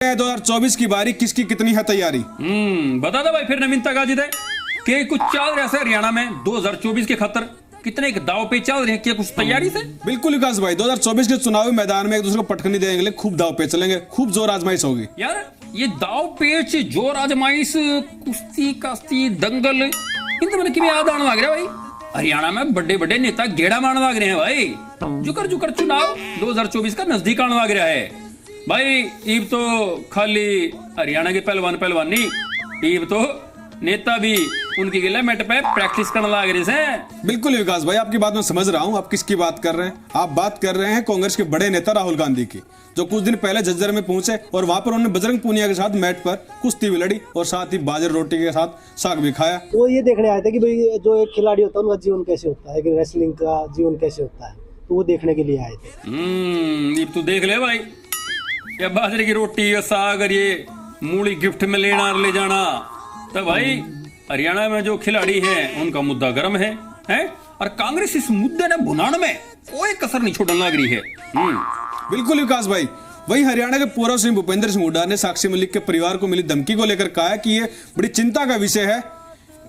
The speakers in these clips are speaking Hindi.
2024 की बारी, किसकी कितनी है तैयारी? बता दो भाई फिर नवीनता गाजिद है कि कुछ चल रहा है हरियाणा में 2024 के खतर कितने दाव पे चल रहे हैं, क्या कुछ तैयारी से? बिल्कुल विकास भाई, 2024 के चुनावी मैदान में एक दूसरे को पटखनी देने के लिए खूब दाव पे चलेंगे, खूब जोर आजमाइश होगी। यार ये दाव पेच जोर आजमाइश कुश्ती कास्ती दंगल इन तो मैंने याद आने लग रहा है भाई। हरियाणा में बड़े बड़े नेता गेड़ा मारने लग रहे हैं भाई, जुकर जुकर चुनाव 2024 का नजदीक आने लग रहा है भाई। ईब तो खाली हरियाणा के पहलवान पहलवानी, ईब तो नेता भी उनकी गिलामेट पे प्रैक्टिस करने लग रहे हैं। बिल्कुल विकास भाई, आपकी बात मैं समझ रहा हूँ, आप किसकी बात कर रहे हैं। आप बात कर रहे हैं कांग्रेस के बड़े नेता राहुल गांधी की, जो कुछ दिन पहले झज्जर में पहुंचे और वहां पर उन्होंने बजरंग पूनिया के साथ मैट पर कुश्ती भी लड़ी और साथ ही बाजरे रोटी के साथ साग भी खाया। वो ये देखने आए थे कि भाई जो एक खिलाड़ी होता है उनका जीवन कैसे होता है, कि रेसलिंग का जीवन कैसे होता है, तो वो देखने के लिए आए थे। ये तू देख ले भाई, ये बाजरे की रोटी या साग और ये मूली गिफ्ट में लेना ले जाना, तो भाई हरियाणा में जो खिलाड़ी हैं उनका मुद्दा गर्म है और कांग्रेस इस मुद्दे ने भुनाने में कोई कसर नहीं छोड़ने लग रही है। बिल्कुल विकास भाई, वही हरियाणा के पूर्व सीएम भूपेंद्र सिंह हुड्डा ने साक्षी मलिक के परिवार को मिली धमकी को लेकर कहा है कि ये बड़ी चिंता का विषय है,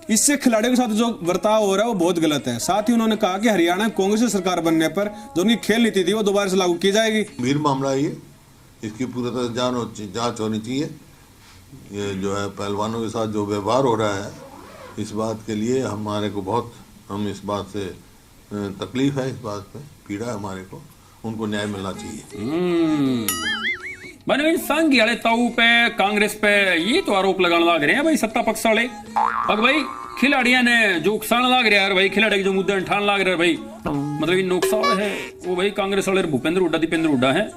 इससे खिलाड़ियों के साथ जो बर्ताव हो रहा है वो बहुत गलत है। साथ ही उन्होंने कहा कि हरियाणा में कांग्रेस की सरकार बनने पर जो उनकी खेल नीति थी वो दोबारा से लागू की जाएगी। गंभीर मामला ये, इसकी पूरी तरह जांच होनी चाहिए। ये जो है पहलवानों के साथ जो व्यवहार हो रहा है, इस बात के लिए हमारे को बहुत, हम इस बात से तकलीफ है, इस बात पे पीड़ा है हमारे को, उनको न्याय मिलना चाहिए। संघ वाले ताऊ पे कांग्रेस पे ये तो आरोप लगाने लग रहे हैं भाई सत्ता पक्ष वाले। अब भाई खिलाड़ियों ने जो उकसाने लग रहा है भाई, खिलाड़ी के जो मुद्दे ठान लग रहा है भाई, मतलब ये नुकसान है वो भाई कांग्रेस वाले भूपेंद्र हुड्डा दीपेंद्र हुड्डा है।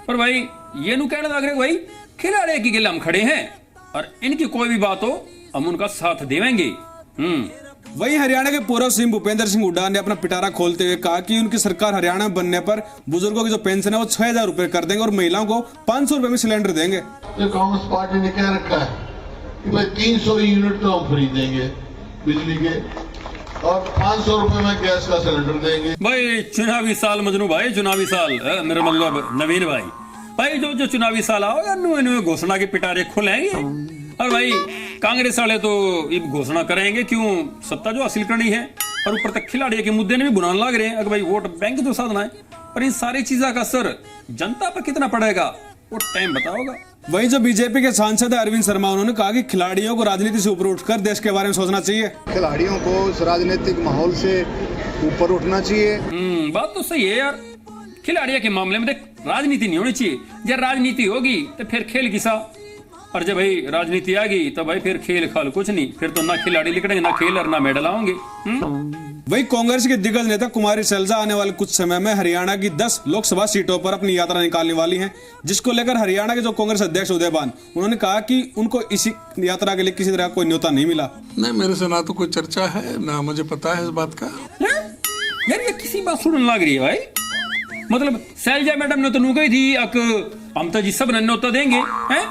पर भाई ये नु कहने लग रहे भाई खिलाड़ी की गिले हम खड़े हैं और इनकी कोई भी बात हो हम उनका साथ देवेंगे। वही हरियाणा के पूर्व सीएम भूपेंद्र सिंह हुड्डा ने अपना पिटारा खोलते हुए कहा कि उनकी सरकार हरियाणा में बनने पर बुजुर्गों की जो पेंशन है वो 6,000 रुपए कर देंगे और महिलाओं को 500 रुपए में सिलेंडर देंगे। तो कांग्रेस पार्टी ने क्या रखा है कि भाई 300 यूनिट तो हम फ्री देंगे बिजली के और 500 रुपए में गैस का सिलेंडर देंगे। भाई चुनावी साल मजनू भाई, चुनावी साल मेरा मतलब नवीन भाई जो चुनावी साल आओगे नुए घोषणा के पिटारे खुलेंगे और भाई कांग्रेस वाले तो ये घोषणा करेंगे क्यों सत्ता जो हासिल करनी है और ऊपर तक खिलाड़ी के मुद्दे ने भी बुनाने लग रहे हैं। अगर भाई वोट बैंक जो साधना है, पर इन सारी चीजों का असर जनता पर कितना पड़ेगा वो टाइम बताओगा। वही जो बीजेपी के सांसद है अरविंद शर्मा, उन्होंने कहा कि खिलाड़ियों को राजनीति से ऊपर उठकर देश के बारे में सोचना चाहिए। खिलाड़ियों को इस राजनीतिक माहौल से ऊपर उठना चाहिए। बात तो सही है यार, खिलाड़ियों के मामले में राजनीति नहीं होनी चाहिए। जब राजनीति होगी तो फिर खेल किसा, और जब भाई राजनीति आ गई तो भाई फिर खेल खाल कुछ नहीं, फिर तो ना खिलाड़ी निकलेंगे ना खेल और ना मेडल आओगे। वही कांग्रेस के दिग्गज नेता कुमारी शैलजा आने वाले कुछ समय में हरियाणा की 10 लोकसभा सीटों पर अपनी यात्रा निकालने वाली हैं, जिसको लेकर हरियाणा के जो कांग्रेस अध्यक्ष उदयबान, उन्होंने कहा कि उनको इसी यात्रा के लिए किसी तरह कोई न्योता नहीं मिला। नहीं, मेरे से ना तो कोई चर्चा है ना मुझे पता है इस बात का। यार ये किसी बात सुनने लग रही है भाई, मतलब शैलजा मैडम ने तो नु गई थी हम तो जी सब न्योता देंगे हैं,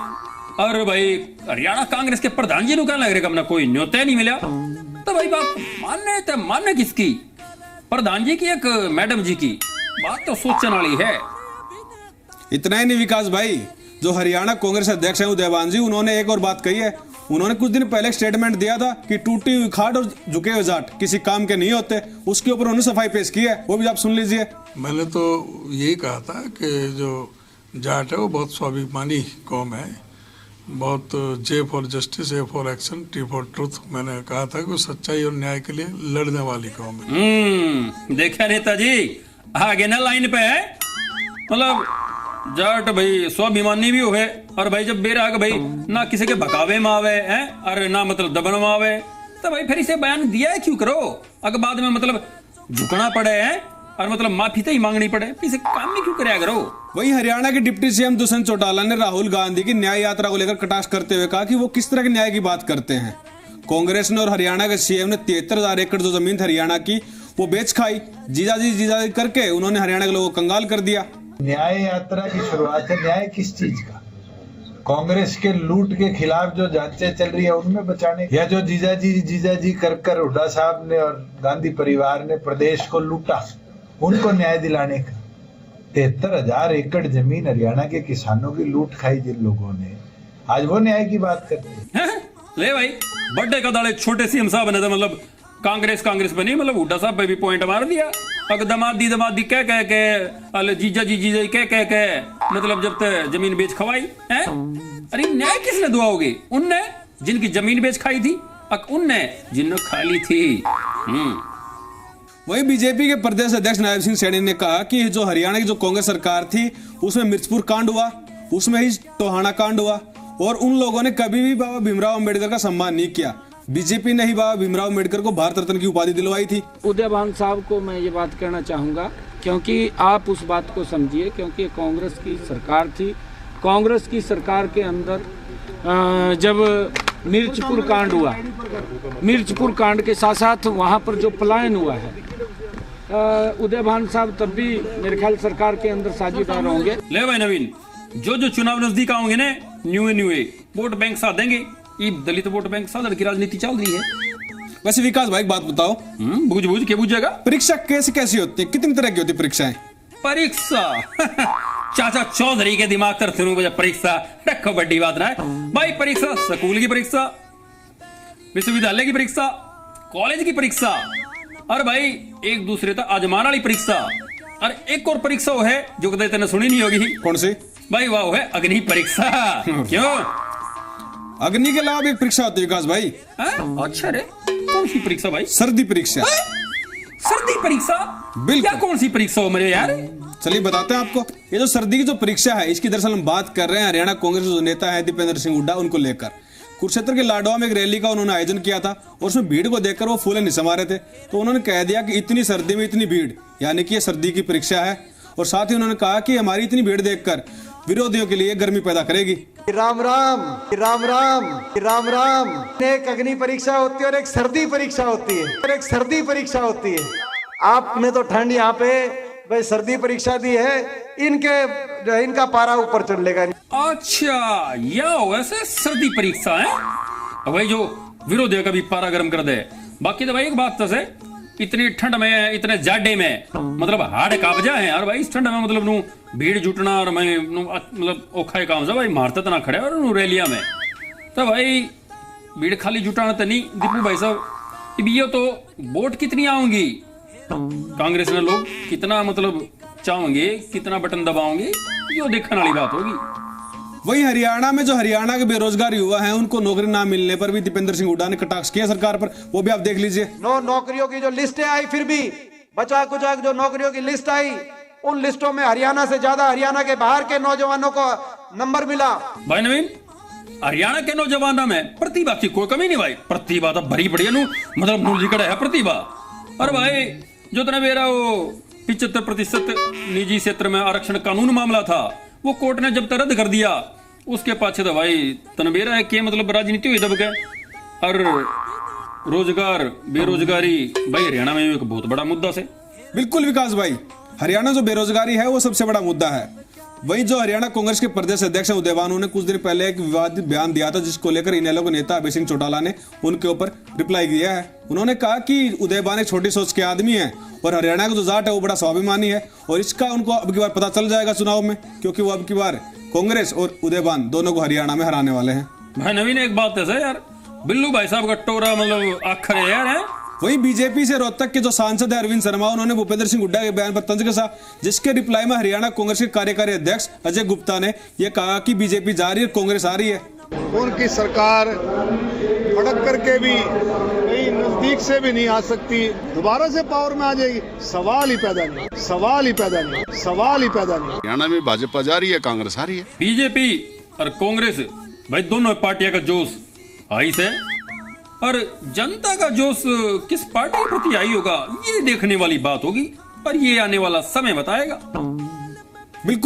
और भाई हरियाणा कांग्रेस के प्रधान जी को क्या लग रहा है अपना कोई न्योता नहीं मिला। तो भाई बात मानने किसकी, प्रधान जी की एक मैडम जी की, बात तो सोचने वाली है। इतना ही नहीं विकास भाई, जो हरियाणा कांग्रेस अध्यक्ष है उदयबान जी, उन्होंने एक और बात कही है। उन्होंने कुछ दिन पहले स्टेटमेंट दिया था कि टूटी हुई खाट और झुके हुए जाट किसी काम के नहीं होते, उसके ऊपर उन्होंने सफाई पेश की है, वो भी आप सुन लीजिए। मैंने तो यही कहा था कि जो जाट है वो बहुत स्वाभिमानी कौम है, बहुत J for justice, A for action, T for truth. मैंने कहा था कि सच्चाई और न्याय के लिए लड़ने वाली कौम है। देखा नेताजी आगे ना लाइन पे है, मतलब जाट भाई स्वाभिमानी भी हो है और भाई जब बेराग भाई ना किसी के भकावे में आवे हैं और ना मतलब दबन में आवे, तो भाई फिर इसे बयान दिया है क्यों करो, अगर बाद में मतलब झुकना पड़े है और मतलब माफी तो ही मांगनी पड़े, इसे काम में क्यों कराया करो। वही हरियाणा के डिप्टी सीएम दुष्यंत चौटाला ने राहुल गांधी की न्याय यात्रा को लेकर कटाक्ष करते हुए कहा कि वो किस तरह के न्याय की बात करते हैं। कांग्रेस ने और हरियाणा के सीएम ने 73,000 एकड़ जो जमीन थी हरियाणा की वो बेच खाई, जीजाजी करके उन्होंने हरियाणा के लोगों को कंगाल कर दिया। न्याय यात्रा की शुरुआत है, न्याय किस चीज का? कांग्रेस के लूट के खिलाफ जो जांचें चल रही है उनमें बचाने, या जो जीजाजी कर हुड्डा साहब ने और गांधी परिवार ने प्रदेश को लूटा उनको न्याय दिलाने का? 73,000 एकड़ जमीन हरियाणा के किसानों की लूट खाई जिन लोगों ने, आज वो न्याय की बात करते हैं। ले भाई, बर्थडे का दाड़े छोटे सीएम साहब बने थे, मतलब कांग्रेस पे नहीं, मतलब हुड्डा साहब पे भी पॉइंट मार दिया। अगर दमादी कह के अले जीजा कह के मतलब जब तक जमीन बेच खवाई है। अरे न्याय किसने दुआओगे? उनने जिनकी जमीन बेच खाई थी, उनने जिन्होंने खा ली थी। वही बीजेपी के प्रदेश अध्यक्ष नायब सिंह सैनी ने कहा कि जो हरियाणा की जो कांग्रेस सरकार थी उसमें मिर्चपुर कांड हुआ, उसमें ही टोहाना कांड हुआ, और उन लोगों ने कभी भी बाबा भीमराव अंबेडकर का सम्मान नहीं किया। बीजेपी ने ही बाबा भीमराव अंबेडकर को भारत रत्न की उपाधि दिलवाई थी। उदयभान साहब को मैं ये बात कहना चाहूँगा, क्योंकि आप उस बात को समझिए, क्योंकि कांग्रेस की सरकार थी। कांग्रेस की सरकार के अंदर जब मिर्चपुर कांड हुआ, मिर्चपुर कांड के साथ साथ वहाँ पर जो पलायन हुआ है, उदयभान साहब तब भी मेरे ख्याल सरकार के अंदर साझेदार होंगे। ले भाई नवीन, जो चुनाव नजदीक आओगे ना, न्यू वोट बैंक साथ देंगे। ये दलित वोट बैंक साथ की राजनीति चल रही है। वैसे विकास भाई एक बात बताओ, बूझ के बूझेगा। परीक्षा कैसी होती है? कितनी तरह की होती है परीक्षाएं? परीक्षा चाचा चौधरी के दिमाग तर परीक्षा रखो, बड़ी बात ना है भाई। परीक्षा स्कूल की परीक्षा, विश्वविद्यालय की परीक्षा, कॉलेज की परीक्षा, और भाई एक दूसरे तक आजमान वाली परीक्षा, और एक और परीक्षा वो है जो कदे तेने सुनी नहीं होगी। कौन सी भाई? वाह है अग्नि परीक्षा। क्यों? अग्नि के अलावा भी एक परीक्षा होती है विकास भाई। अच्छा रे, कौन सी परीक्षा भाई? सर्दी परीक्षा। सर्दी परीक्षा? बिल्कुल। क्या कौन सी परीक्षा हो मेरे यार? चलिए बताते हैं आपको। ये जो सर्दी की जो परीक्षा है, इसकी दरअसल हम बात कर रहे हैं हरियाणा कांग्रेस के जो नेता है दीपेंद्र सिंह हुड्डा, उनको लेकर। कुरुक्षेत्र के लाडवा में एक रैली का उन्होंने आयोजन किया था, और उसमें भीड़ को देखकर वो फूले नहीं समा रहे थे। तो उन्होंने कह दिया कि इतनी सर्दी में इतनी भीड़, यानी कि ये सर्दी की परीक्षा है। और साथ ही उन्होंने कहा कि हमारी इतनी भीड़ देखकर विरोधियों के लिए गर्मी पैदा करेगी। राम राम राम राम राम राम। एक अग्नि परीक्षा होती है और एक सर्दी परीक्षा होती है, और एक सर्दी परीक्षा होती है। आपने तो ठंड यहाँ पे भाई सर्दी परीक्षा दी है, इनका पारा ऊपर चलेगा। अच्छा, या वैसे सर्दी परीक्षा है भाई, जो विरोधियों का भी पारा गर्म कर दे। बाकी तो भाई एक बात तो है, इतनी ठंड में, इतने जाडे में मतलब हाड़ काबजा है यार भाई। इस ठंड में मतलब नू भीड़ जुटना और मैं मतलब औखा काम से भाई, मारते तो ना खड़े और नू रैलिया में तो भाई भीड़ खाली जुटाना तो नहीं। दीपू भाई साहब, ये तो वोट कितनी आऊंगी कांग्रेस में, लोग कितना मतलब चाहोगे, कितना बटन दबाओगे, ये देखने वाली बात होगी। वही हरियाणा में जो हरियाणा के बेरोजगार युवा हैं, उनको नौकरी ना मिलने पर भी दीपेंद्र सिंह हुड्डा ने कटाक्ष किया सरकार पर, वो भी आप देख लीजिए। नौकरियों की जो लिस्टें आई, फिर भी बचा कुचा जो नौकरियों की लिस्ट आई, उन लिस्टों में हरियाणा से ज्यादा हरियाणा के बाहर के नौजवानों को नंबर मिला। भाई नवीन, हरियाणा के नौजवानों में प्रतिभा की कोई कमी नहीं भाई। प्रतिभा तो भरी पड़ी है, मतलब नू लिखड़ा है प्रतिभा। और भाई जो तना मेरा वो 75% निजी क्षेत्र में आरक्षण कानून मामला था, वो कोर्ट ने जब तक रद्द कर दिया, उसके पाछे तो भाई तनबेरा है कि मतलब राजनीति हुई दब गए। और रोजगार, बेरोजगारी भाई हरियाणा में एक बहुत बड़ा मुद्दा से। बिल्कुल विकास भाई, हरियाणा जो बेरोजगारी है वो सबसे बड़ा मुद्दा है। वही जो हरियाणा कांग्रेस के प्रदेश अध्यक्ष उदयभानु ने कुछ दिन पहले एक विवादित बयान दिया था, जिसको लेकर इनेलो के नेता अभय सिंह चौटाला ने उनके ऊपर रिप्लाई दिया है। उन्होंने कहा कि उदयभान एक छोटी सोच के आदमी है, और हरियाणा का जो जाट है वो बड़ा स्वाभिमानी है, और इसका उनको अब की बार पता चल जाएगा चुनाव में, क्योंकि वो अब की बार कांग्रेस और उदयभान दोनों को हरियाणा में हराने वाले हैं। भाई नवीन, एक बात है यार, बिल्लू भाई साहब का टोरा मतलब आखिर है यार है। वही बीजेपी से रोहतक के जो सांसद है अरविंद शर्मा, उन्होंने भूपेंद्र सिंह हुड्डा के बयान पर तंज कसा, जिसके रिप्लाई में हरियाणा कांग्रेस के कार्यकारी अध्यक्ष अजय गुप्ता ने यह कहा कि बीजेपी जा रही है, कांग्रेस आ रही है। उनकी सरकार फटक करके भी कहीं नजदीक से भी नहीं आ सकती, दोबारा से पावर में आ जाएगी, सवाल ही पैदा नहीं, सवाल ही पैदा नहीं, सवाल ही पैदा नहीं। हरियाणा में भाजपा जा रही है, कांग्रेस आ रही है। बीजेपी और कांग्रेस भाई दोनों पार्टियां का जोश हाई से, और जनता का जोश किस पार्टी के प्रति आई होगा, ये देखने वाली बात होगी, और ये आने वाला समय बताएगा। बिल्कुल।